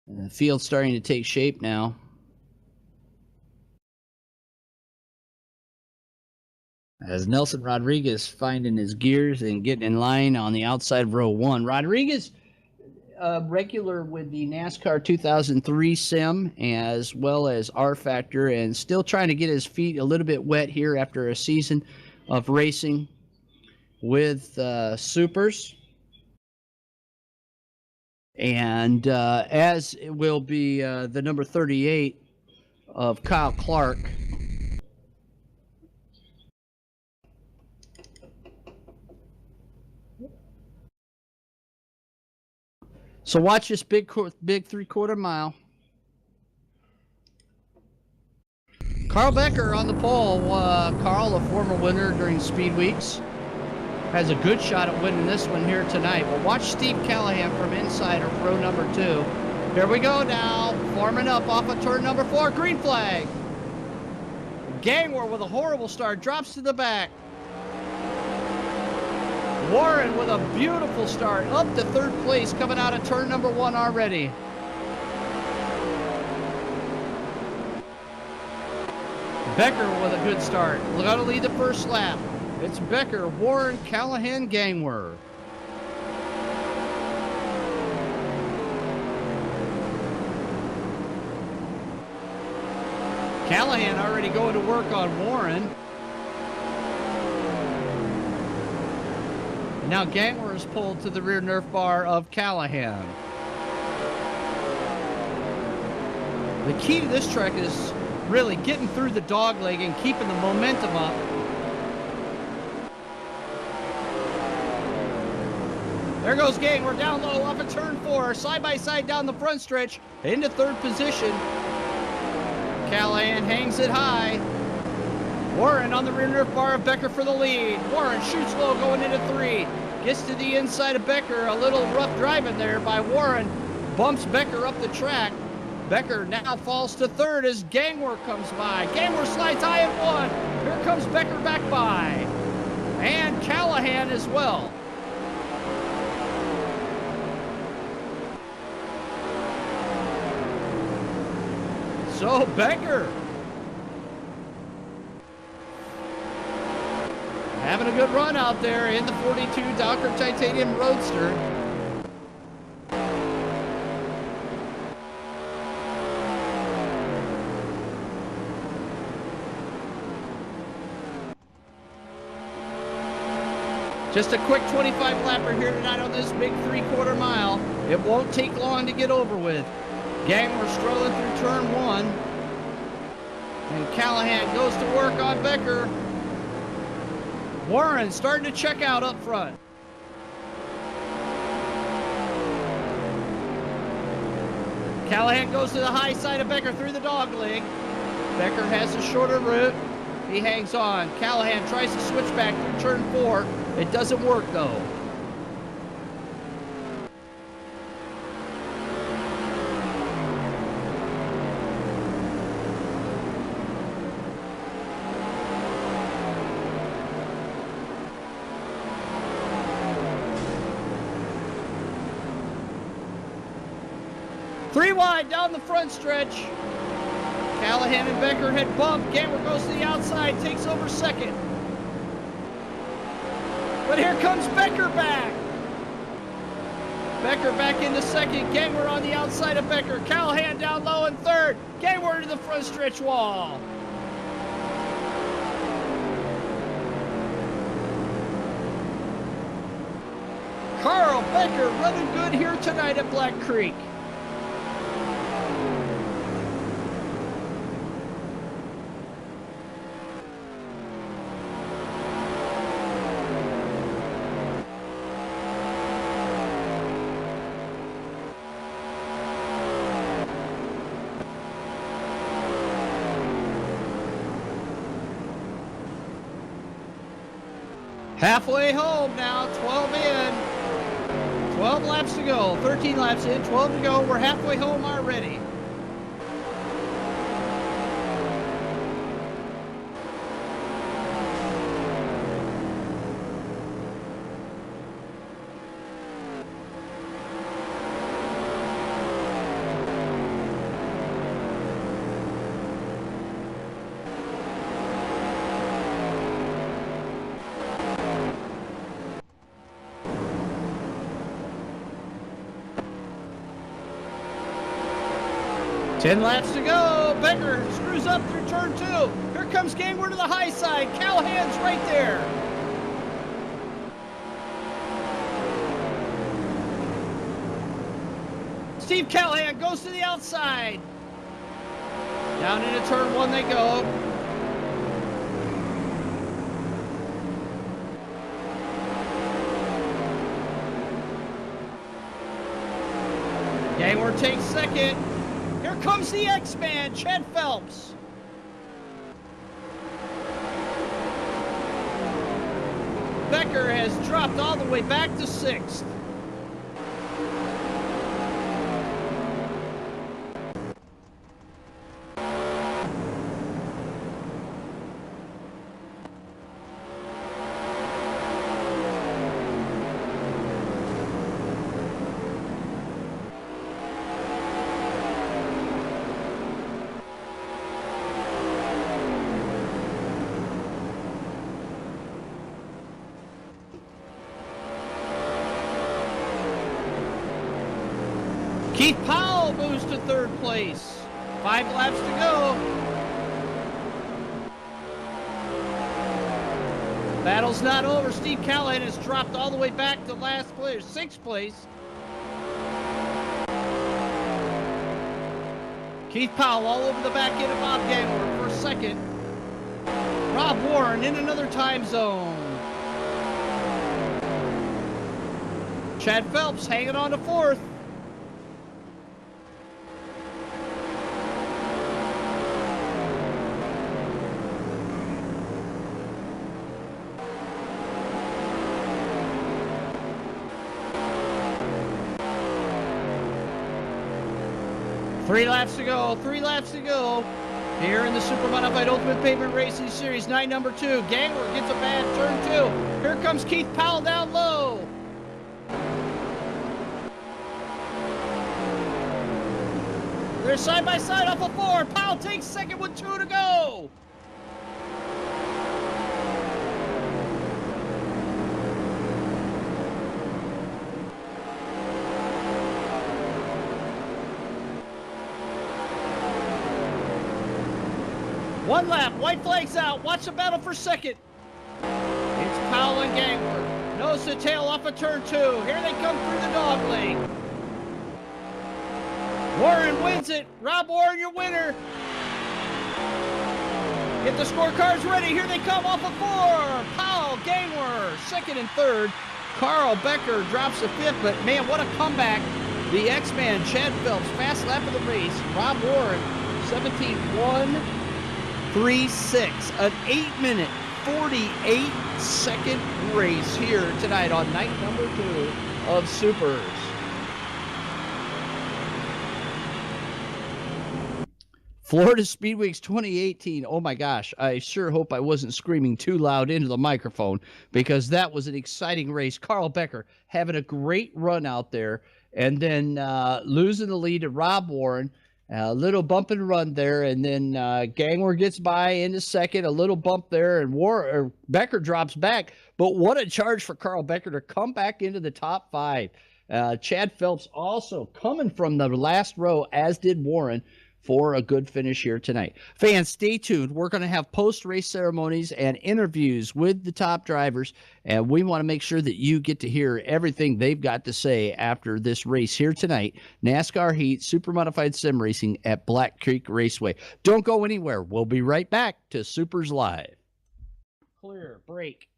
The field's starting to take shape now. As Nelson Rodriguez finding his gears and getting in line on the outside of row one. Rodriguez, regular with the NASCAR 2003 sim as well as R Factor, and still trying to get his feet a little bit wet here after a season of racing with SUPRS. And as it will be the number 38 of Kyle Clark. So watch this big 3/4 mile. Carl Becker on the pole. Carl, a former winner during Speedweeks, has a good shot at winning this one here tonight. But watch Steve Callahan from inside of row number 2. Here we go now, forming up off of turn number 4, green flag. Gangwer with a horrible start, drops to the back. Warren with a beautiful start, up to 3rd place, coming out of turn number 1 already. Becker with a good start. Got to lead the first lap. It's Becker, Warren, Callahan, Gangwer. Callahan already going to work on Warren. And now Gangwer is pulled to the rear nerf bar of Callahan. The key to this track is really getting through the dog leg and keeping the momentum up. There goes Gangwer down low off of turn 4, side by side down the front stretch into 3rd position. Callahan hangs it high. Warren on the rear nerf bar of Becker for the lead. Warren shoots low going into 3. Gets to the inside of Becker. A little rough driving there by Warren. Bumps Becker up the track. Becker now falls to 3rd as Gangwer comes by. Gangwer slides high at 1. Here comes Becker back by. And Callahan as well. So Becker having a good run out there in the 42 Docker Titanium Roadster. Just a quick 25 lapper here tonight on this big 3/4 mile. It won't take long to get over with. Gangwer strolling through turn 1. And Callahan goes to work on Becker. Warren starting to check out up front. Callahan goes to the high side of Becker through the dog leg. Becker has a shorter route. He hangs on. Callahan tries to switch back through turn 4. It doesn't work though. Three wide down the front stretch. Callahan and Becker had bumped. Gangwer goes to the outside, takes over 2nd. But here comes Becker back. Becker back into 2nd. Gangwer on the outside of Becker. Callahan down low in 3rd. Gangwer into the front stretch wall. Carl Becker running good here tonight at Black Creek. Halfway home now, 12 in. 12 laps to go, 13 laps in, 12 to go. We're halfway home already. 10 laps to go. Becker screws up through turn 2. Here comes Gangler to the high side. Callahan's right there. Steve Callahan goes to the outside. Down into turn 1 they go. Gangler takes second. Here comes the X-Man, Chad Phelps. Becker has dropped all the way back to 6th. Keith Powell moves to 3rd place. 5 laps to go. Battle's not over. Steve Callahan has dropped all the way back to last place, 6th place. Keith Powell all over the back end of Bob Gangler for 2nd. Rob Warren in another time zone. Chad Phelps hanging on to 4th. Three laps to go. Here in the Supermodified Ultimate Pavement Racing Series, night number 2. Gangler gets a bad turn 2. Here comes Keith Powell down low. They're side by side off of 4. Powell takes 2nd with 2 to go. One lap, white flag's out. Watch the battle for 2nd. It's Powell and Gangler. Nose to tail off of turn 2. Here they come through the dog leg. Warren wins it. Rob Warren, your winner. Get the scorecards ready. Here they come off of 4. Powell, Gangler, 2nd and 3rd. Carl Becker drops to 5th, but man, what a comeback. The X-Man, Chad Phelps, fast lap of the race. Rob Warren, 17-1. 3-6, an 8-minute, 48-second race here tonight on night number 2 of SUPRS. Florida Speedweeks 2018. Oh my gosh, I sure hope I wasn't screaming too loud into the microphone because that was an exciting race. Carl Becker having a great run out there and then losing the lead to Rob Warren. A little bump and run there, and then Gangler gets by into 2nd. A little bump there, and Becker drops back. But what a charge for Carl Becker to come back into the top 5. Chad Phelps also coming from the last row, as did Warren, for a good finish here tonight. Fans, stay tuned. We're going to have post-race ceremonies and interviews with the top drivers, and we want to make sure that you get to hear everything they've got to say after this race here tonight. NASCAR Heat Supermodified Sim Racing at Black Creek Raceway. Don't go anywhere. We'll be right back to SUPRS Live. Clear, break.